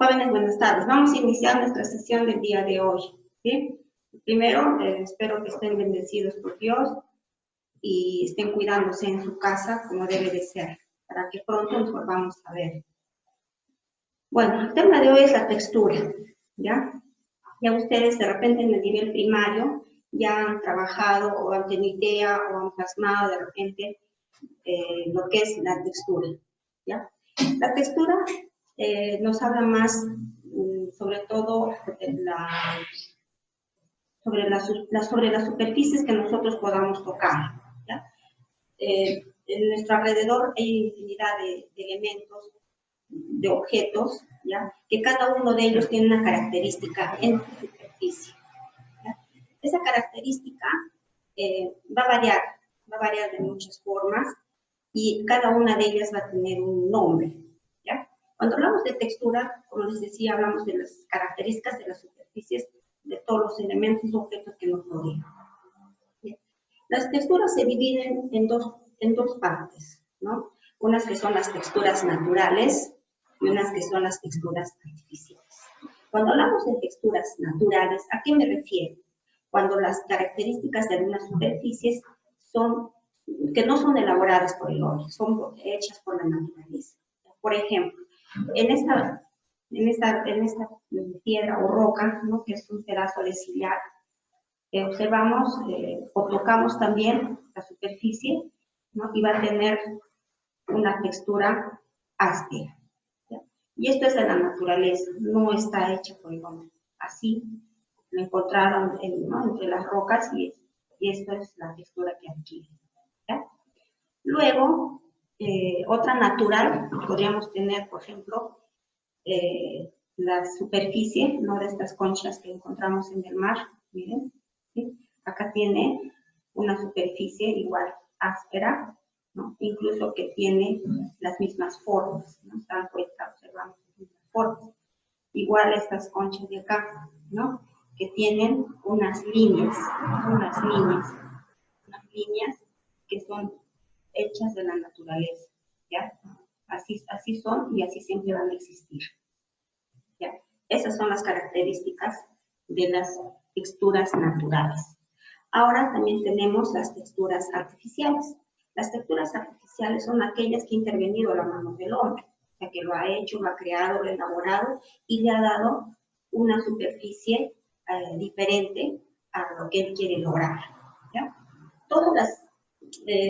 Jóvenes, buenas tardes. Vamos a iniciar nuestra sesión del día de hoy. ¿Sí? Primero, espero que estén bendecidos por Dios y estén cuidándose en su casa como debe de ser, para que pronto nos volvamos a ver. Bueno, el tema de hoy es la textura, ¿ya? Ya ustedes de repente en el nivel primario ya han trabajado o han tenido idea o han plasmado de repente lo que es la textura, ¿ya? La textura nos habla más sobre todo sobre las superficies que nosotros podamos tocar, ¿ya? En nuestro alrededor hay infinidad de elementos, de objetos, ¿ya? Que cada uno de ellos tiene una característica en su superficie, ¿ya? Esa característica va a variar de muchas formas y cada una de ellas va a tener un nombre, ¿ya? Cuando hablamos de textura, como les decía, hablamos de las características de las superficies de todos los elementos o objetos que nos rodean. Las texturas se dividen en dos partes, ¿no? Unas que son las texturas naturales y unas que son las texturas artificiales. Cuando hablamos de texturas naturales, ¿a qué me refiero? Cuando las características de algunas superficies que no son elaboradas por el hombre, son hechas por la naturaleza. Por ejemplo, en esta piedra o roca, ¿no? Que es un pedazo de sillar, observamos o tocamos también la superficie, ¿no? Y va a tener una textura áspera, ¿ya? Y esto es de la naturaleza, no está hecha por el hombre. Así lo encontraron ¿no? entre las rocas y esta es la textura que adquiere, ¿ya? Luego, otra natural, podríamos tener, por ejemplo, la superficie, ¿no? De estas conchas que encontramos en el mar, miren, ¿sí? Acá tiene una superficie igual áspera, ¿no? Incluso que tiene las mismas formas, ¿no? Se dan cuenta, observamos las mismas formas. Igual estas conchas de acá, ¿no? Que tienen unas líneas que son hechas de la naturaleza, ¿ya? Así son y así siempre van a existir, ¿ya? Esas son las características de las texturas naturales. Ahora también tenemos las texturas artificiales. Las texturas artificiales son aquellas que ha intervenido la mano del hombre, o sea, que lo ha hecho, lo ha creado, lo ha elaborado y le ha dado una superficie diferente a lo que él quiere lograr, ¿ya? Todas las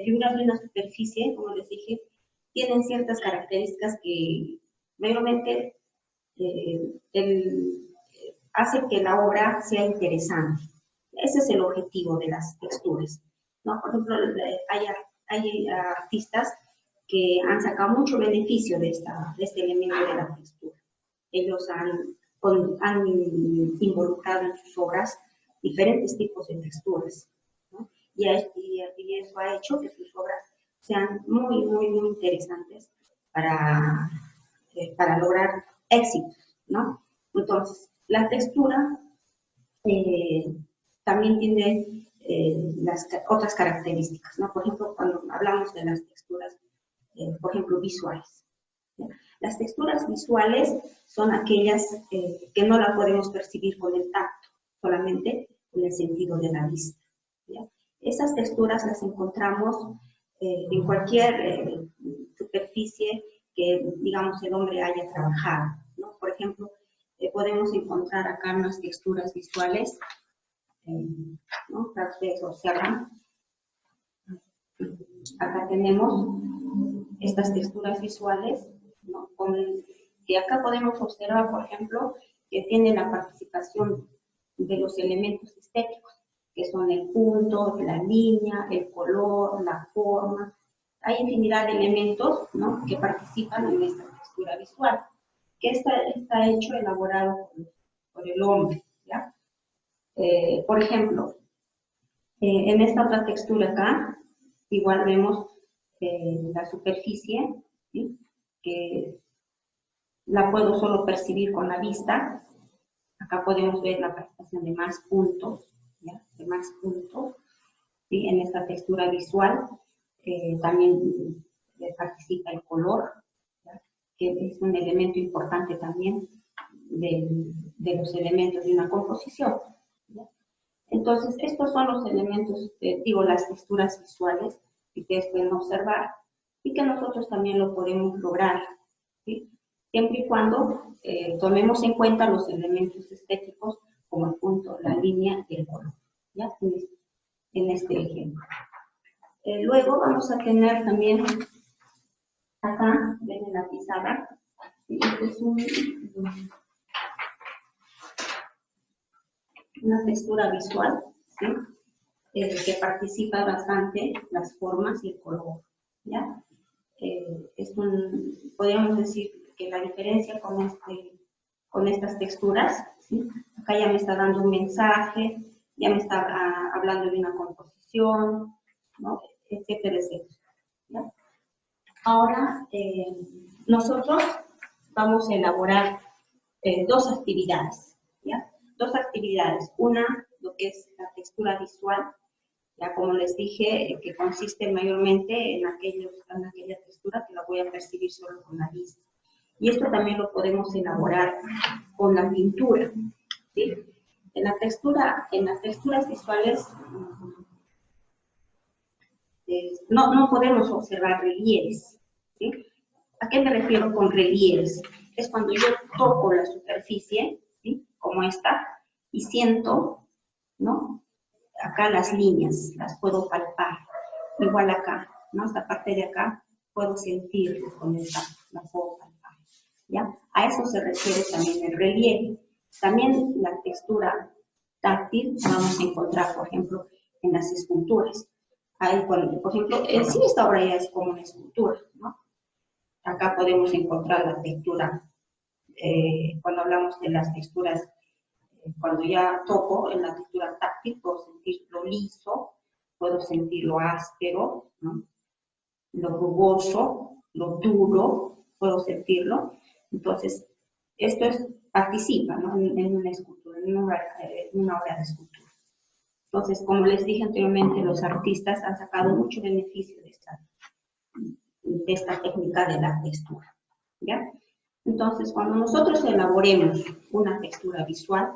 figuras de una superficie, como les dije, tienen ciertas características que mayormente hace que la obra sea interesante. Ese es el objetivo de las texturas, ¿no? Por ejemplo, hay artistas que han sacado mucho beneficio de este elemento de la textura. Ellos han involucrado en sus obras diferentes tipos de texturas, ¿no? Y eso ha hecho que sus obras sean muy, muy, muy interesantes para lograr éxitos, ¿no? Entonces, la textura también tiene las otras características, ¿no? Por ejemplo, cuando hablamos de las texturas, por ejemplo, visuales, ¿ya? Las texturas visuales son aquellas que no las podemos percibir con el tacto, solamente con el sentido de la vista, ¿ya? Esas texturas las encontramos en cualquier superficie que, digamos, el hombre haya trabajado, ¿no? Por ejemplo, podemos encontrar acá unas texturas visuales, ¿no? Ustedes observan. Acá tenemos estas texturas visuales, ¿no? Que acá podemos observar, por ejemplo, que tienen la participación de los elementos estéticos, que son el punto, la línea, el color, la forma. Hay infinidad de elementos, ¿no? Que participan en esta textura visual, que está hecho, elaborado por el hombre, ¿ya? Por ejemplo, en esta otra textura acá, igual vemos la superficie, ¿sí? Que la puedo solo percibir con la vista. Acá podemos ver la participación de más puntos, ¿ya? De más puntos, ¿sí? En esta textura visual también participa el color, ¿ya? Que es un elemento importante también de los elementos de una composición, ¿ya? Entonces, estos son los elementos, las texturas visuales que ustedes pueden observar y que nosotros también lo podemos lograr, ¿sí? Siempre y cuando tomemos en cuenta los elementos estéticos como el punto, la línea y el color, ¿ya? En este ejemplo. Luego vamos a tener también acá, ven en la pizarra, este es una textura visual, ¿sí? Que participa bastante las formas y el color, ¿ya? Podríamos decir que la diferencia con estas texturas, ¿sí? Acá ya me está dando un mensaje, ya me está hablando de una composición, ¿no? Etcétera, etcétera, ¿ya? Ahora, nosotros vamos a elaborar dos actividades, ¿ya? Dos actividades. Una, lo que es la textura visual, ya como les dije, que consiste mayormente en aquella textura que la voy a percibir solo con la vista. Y esto también lo podemos elaborar con la pintura, ¿sí? En las texturas visuales no podemos observar relieves, ¿sí? ¿A qué me refiero con relieves? Es cuando yo toco la superficie, ¿sí? Como esta, y siento, ¿no? Acá las líneas, las puedo palpar. Igual acá, ¿no? Esta parte de acá, puedo sentirlo con esta, la puedo palpar, ¿ya? A eso se refiere también el relieve. También la textura táctil vamos a encontrar, por ejemplo, en las esculturas. Ahí, por ejemplo, sí, esta obra ya es como una escultura, ¿no? Acá podemos encontrar la textura, cuando hablamos de las texturas, cuando ya toco en la textura táctil, puedo sentir lo liso, puedo sentir lo áspero, ¿no? Lo rugoso, lo duro, puedo sentirlo. Entonces, esto participa, ¿no? En una escultura, en una obra de escultura. Entonces, como les dije anteriormente, los artistas han sacado mucho beneficio de esta técnica de la textura, ¿ya? Entonces, cuando nosotros elaboremos una textura visual,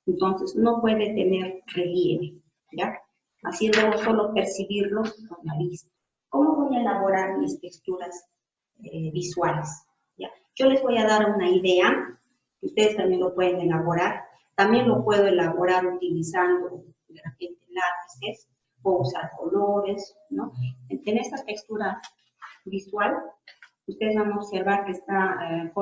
entonces no puede tener relieve, ¿ya? Haciéndolo solo percibirlo con la vista. ¿Cómo voy a elaborar mis texturas visuales? ¿Ya? Yo les voy a dar una idea, que ustedes también lo pueden elaborar. También lo puedo elaborar utilizando de repente lápices, o usar colores, ¿no? En esta textura visual, ustedes van a observar que está,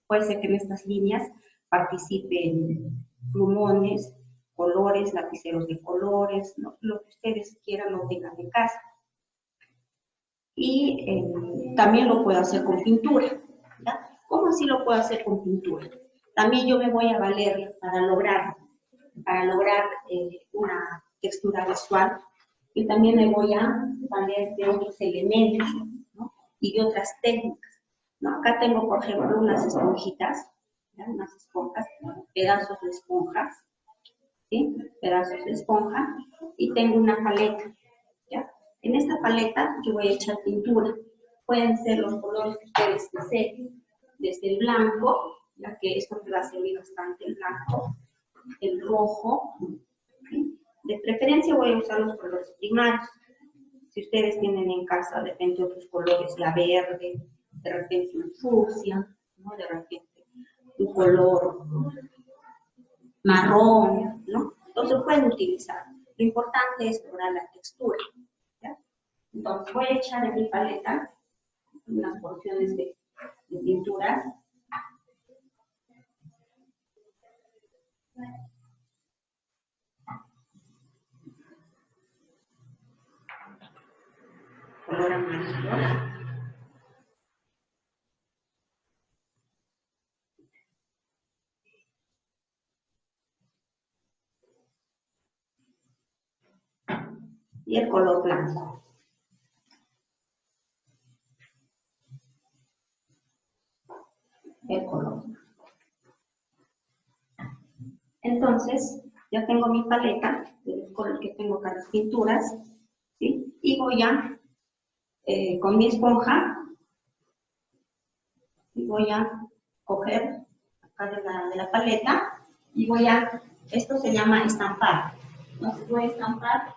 puede ser que en estas líneas participen plumones, colores, lapiceros de colores, ¿no? Lo que ustedes quieran o tengan en casa. Y también lo puedo hacer con pintura, ¿ya? ¿Cómo así lo puedo hacer con pintura? También yo me voy a valer para lograr una textura visual, y también me voy a valer de otros elementos, ¿no? Y de otras técnicas, ¿no? Acá tengo, por ejemplo, unas esponjitas, ¿ya? Unas esponjas, pedazos de esponjas, ¿sí? Pedazos de esponja, y tengo una paleta, ¿ya? En esta paleta yo voy a echar pintura. Pueden ser los colores que ustedes deseen, desde el blanco, ya que esto me va a servir bastante, el blanco, el rojo, ¿sí? De preferencia voy a usar los colores primarios. Si ustedes tienen en casa de repente otros colores, ya verde, de repente un fucsia, ¿no? De repente un color marrón, ¿no? Entonces pueden utilizar. Lo importante es lograr la textura, ¿ya? Entonces voy a echar en mi paleta unas porciones de pintura. Color amarillo. Y el color blanco. El color. Entonces, ya tengo mi paleta, del color que tengo acá las pinturas, ¿sí? Y voy a, con mi esponja, y voy a coger acá de la paleta y esto se llama estampar. Entonces voy a estampar.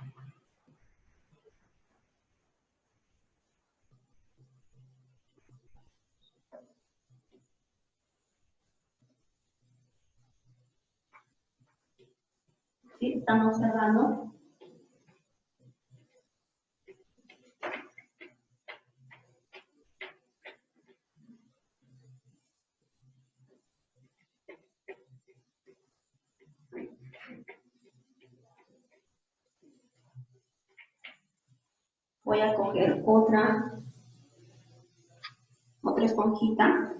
¿Sí? Estamos observando. Voy a coger otra esponjita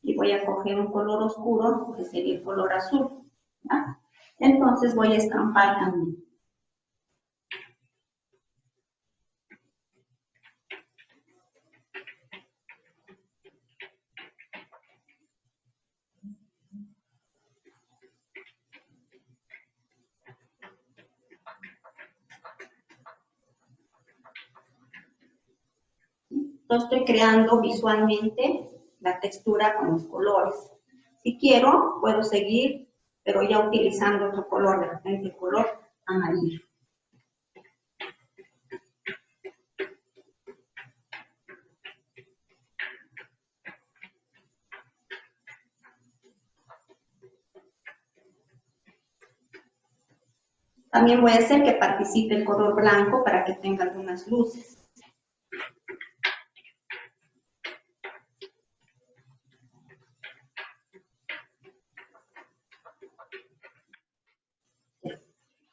y voy a coger un color oscuro, que sería el color azul. ¿Ya? Entonces voy a estampar también. Entonces estoy creando visualmente la textura con los colores. Si quiero, puedo seguir, pero ya utilizando otro color, de repente el color amarillo. También voy a hacer que participe el color blanco para que tenga algunas luces.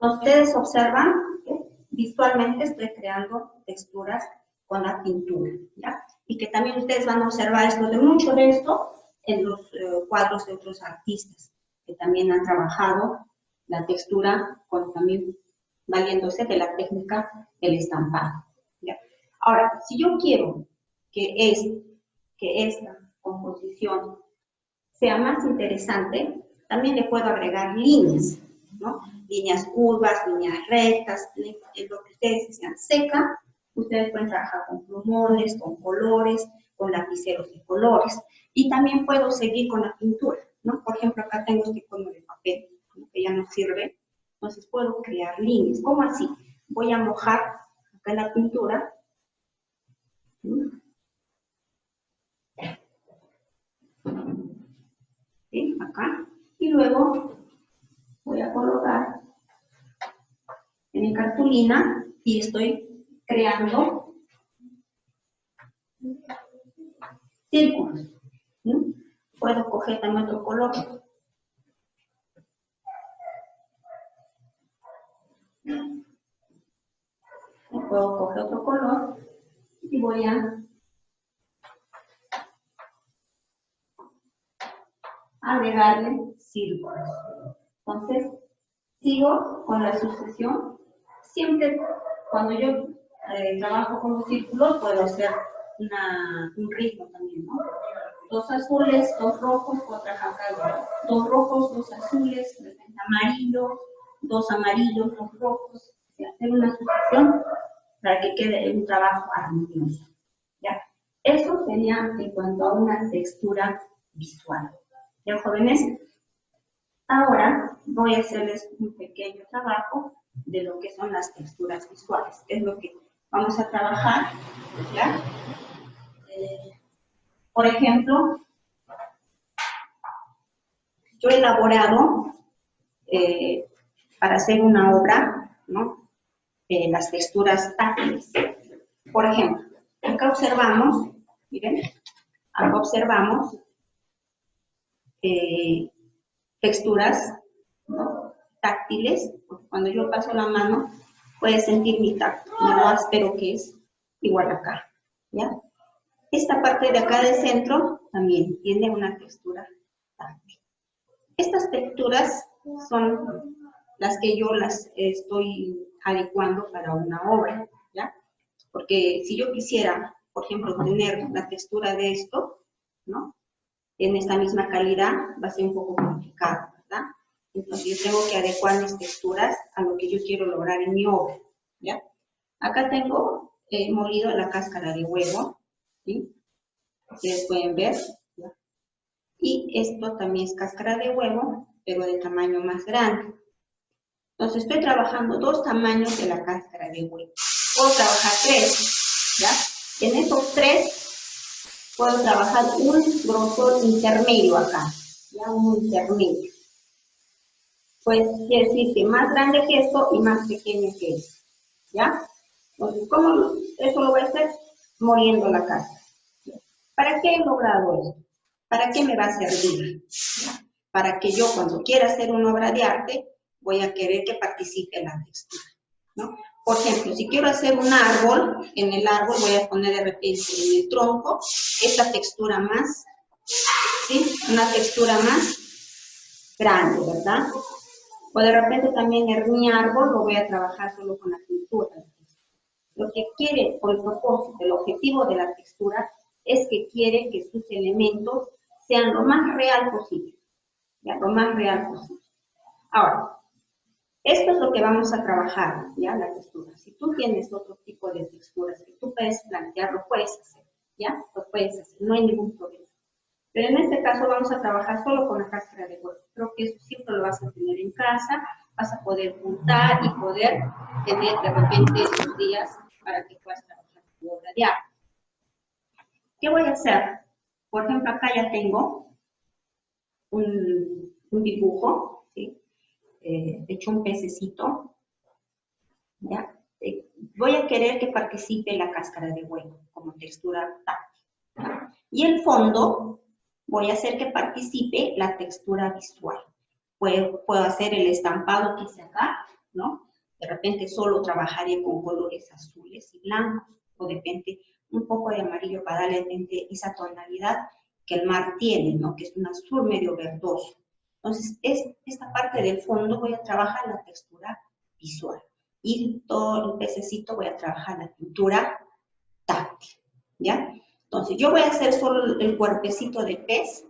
Ustedes observan que visualmente estoy creando texturas con la pintura, ¿ya? Y que también ustedes van a observar mucho de esto en los cuadros de otros artistas, que también han trabajado la textura también valiéndose de la técnica del estampado, ¿ya? Ahora, si yo quiero que esta composición sea más interesante, también le puedo agregar líneas, ¿no? Líneas curvas, líneas rectas, en lo que ustedes desean. Seca, ustedes pueden trabajar con plumones, con colores, con lapiceros de colores. Y también puedo seguir con la pintura, ¿no? Por ejemplo, acá tengo este icono de papel, ¿no? Que ya no sirve. Entonces puedo crear líneas. ¿Cómo así? Voy a mojar acá la pintura. ¿Sí? Acá. Y luego voy a colocar en mi cartulina y estoy creando círculos. ¿Sí? Puedo coger también otro color. Puedo coger otro color y voy a agregarle círculos. Entonces, sigo con la sucesión. Siempre cuando yo trabajo con los círculos puedo hacer un ritmo también, ¿no? 2 azules, 2 rojos, otra acá, 2 rojos, 2 azules, amarillo, 2 amarillos, 2 rojos, y hacer una sucesión para que quede un trabajo armonioso. ¿Ya? Eso sería en cuanto a una textura visual. ¿Ya, jóvenes? Ahora voy a hacerles un pequeño trabajo de lo que son las texturas visuales, que es lo que vamos a trabajar, ¿ya? Por ejemplo, yo he elaborado para hacer una obra, ¿no? Las texturas táctiles. Por ejemplo, acá observamos, miren, acá observamos texturas, ¿no? Táctiles, porque cuando yo paso la mano, puedes sentir mi tacto, lo áspero que es, igual acá, ¿ya? Esta parte de acá del centro también tiene una textura táctil. Estas texturas son las que yo las estoy adecuando para una obra, ¿ya? Porque si yo quisiera, por ejemplo, tener la textura de esto, ¿no? En esta misma calidad, va a ser un poco complicado, ¿verdad? Entonces yo tengo que adecuar mis texturas a lo que yo quiero lograr en mi obra, ¿ya? Acá tengo molido la cáscara de huevo, ¿sí? Ustedes pueden ver, ¿ya? Y esto también es cáscara de huevo, pero de tamaño más grande. Entonces estoy trabajando 2 tamaños de la cáscara de huevo. Puedo trabajar 3, ¿ya? En esos 3 puedo trabajar un grosor intermedio acá, ¿ya? Un intermedio. Pues quiere decir que más grande que esto y más pequeño que esto, ¿ya? Entonces, ¿cómo eso lo voy a hacer? Moliendo la cáscara. ¿Para qué he logrado esto? ¿Para qué me va a servir? ¿Ya? Para que yo cuando quiera hacer una obra de arte, voy a querer que participe en la textura, ¿no? Por ejemplo, si quiero hacer un árbol, en el árbol voy a poner de repente en el tronco esta textura más, ¿sí? Una textura más grande, ¿verdad? O de repente también en mi árbol lo voy a trabajar solo con la pintura. Lo que quiere, por el propósito, el objetivo de la textura es que quiere que sus elementos sean lo más real posible, ¿ya? Lo más real posible. Ahora, esto es lo que vamos a trabajar, ¿ya? La textura. Si tú tienes otro tipo de texturas que tú puedes plantear, lo puedes hacer, ¿ya? Lo puedes hacer, no hay ningún problema. Pero en este caso vamos a trabajar solo con la cáscara de huevo. Creo que eso siempre lo vas a tener en casa, vas a poder juntar y poder tener de repente estos días para que puedas trabajar tu obra de arte. ¿Qué voy a hacer? Por ejemplo, acá ya tengo un dibujo, ¿sí? He hecho un pececito, ¿ya? Voy a querer que participe la cáscara de huevo como textura táctil, ¿ya? Y el fondo voy a hacer que participe la textura visual. Puedo hacer el estampado que hice acá, ¿no? De repente solo trabajaré con colores azules y blancos, o de repente un poco de amarillo para darle de repente esa tonalidad que el mar tiene, ¿no? Que es un azul medio verdoso. Entonces, esta parte del fondo voy a trabajar la textura visual. Y todo el pececito voy a trabajar la pintura táctil, ¿ya? Entonces, yo voy a hacer solo el cuerpecito de pez,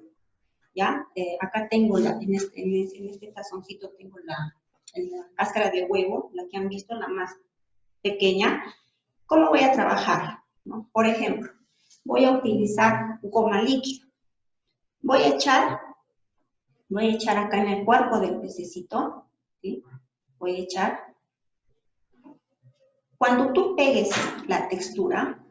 ¿ya? Acá tengo, en este tazoncito tengo la cáscara de huevo, la que han visto, la más pequeña. ¿Cómo voy a trabajar? ¿No? Por ejemplo, voy a utilizar goma líquida. Voy a echar acá en el cuerpo del pececito, ¿sí? Voy a echar. Cuando tú pegues la textura,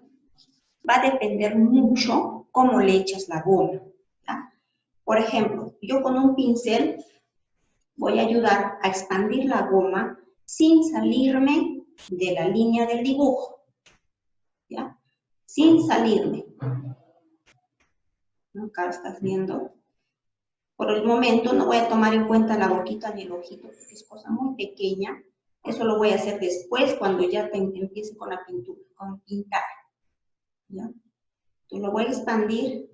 va a depender mucho cómo le echas la goma, ¿ya? Por ejemplo, yo con un pincel voy a ayudar a expandir la goma sin salirme de la línea del dibujo, ¿ya? Sin salirme. Acá estás viendo. Por el momento no voy a tomar en cuenta la boquita ni el ojito, porque es cosa muy pequeña. Eso lo voy a hacer después, cuando ya empiece con la pintura, con pintar, ¿ya? Entonces lo voy a expandir.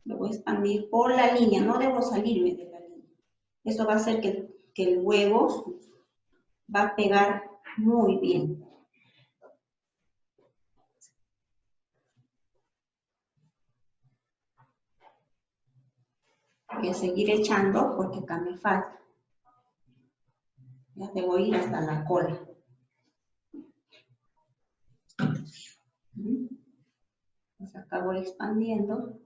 Lo voy a expandir por la línea, no debo salirme de la línea. Eso va a hacer que el huevo va a pegar muy bien. Voy a seguir echando porque acá me falta. Ya debo ir hasta la cola. Pues acá voy expandiendo.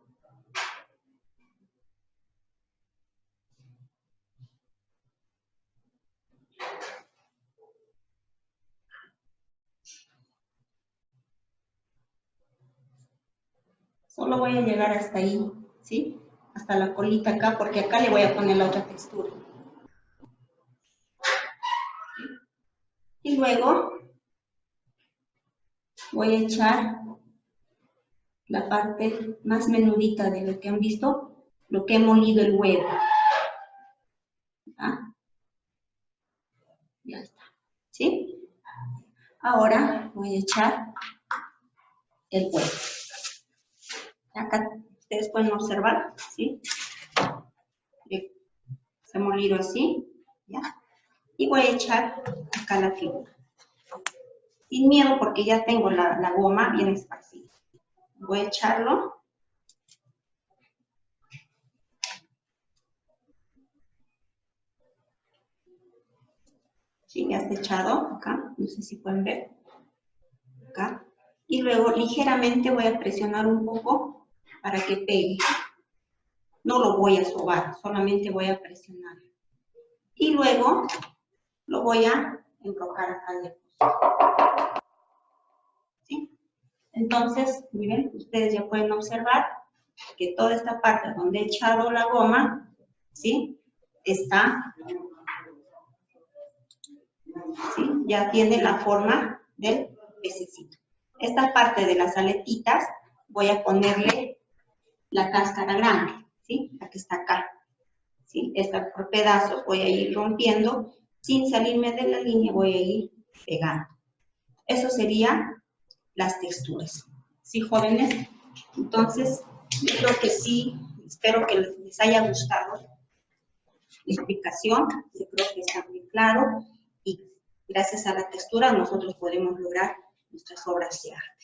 Solo voy a llegar hasta ahí, ¿sí? Hasta la colita acá, porque acá le voy a poner la otra textura. Y luego voy a echar la parte más menudita de lo que han visto, lo que he molido el huevo. ¿Ah? Ya está, ¿sí? Ahora voy a echar el huevo. Acá ustedes pueden observar, ¿sí? Se ha molido así, ¿ya? Y voy a echar acá la figura. Sin miedo porque ya tengo la goma bien esparcida. Voy a echarlo. Sí, ya está echado acá, no sé si pueden ver. Acá. Y luego ligeramente voy a presionar un poco para que pegue. No lo voy a sobar, solamente voy a presionar. Y luego lo voy a enrocar acá lejos. ¿Sí? Entonces, miren, ustedes ya pueden observar que toda esta parte donde he echado la goma, ¿sí? Está, ¿sí? Ya tiene la forma del pececito. Esta parte de las aletitas voy a ponerle la cáscara grande, ¿sí? La que está acá, ¿sí? Esta por pedazos voy a ir rompiendo, sin salirme de la línea voy a ir pegando. Eso serían las texturas, ¿sí, jóvenes? Entonces, yo creo que sí, espero que les haya gustado la explicación, yo creo que está muy claro y gracias a la textura nosotros podemos lograr nuestras obras de arte.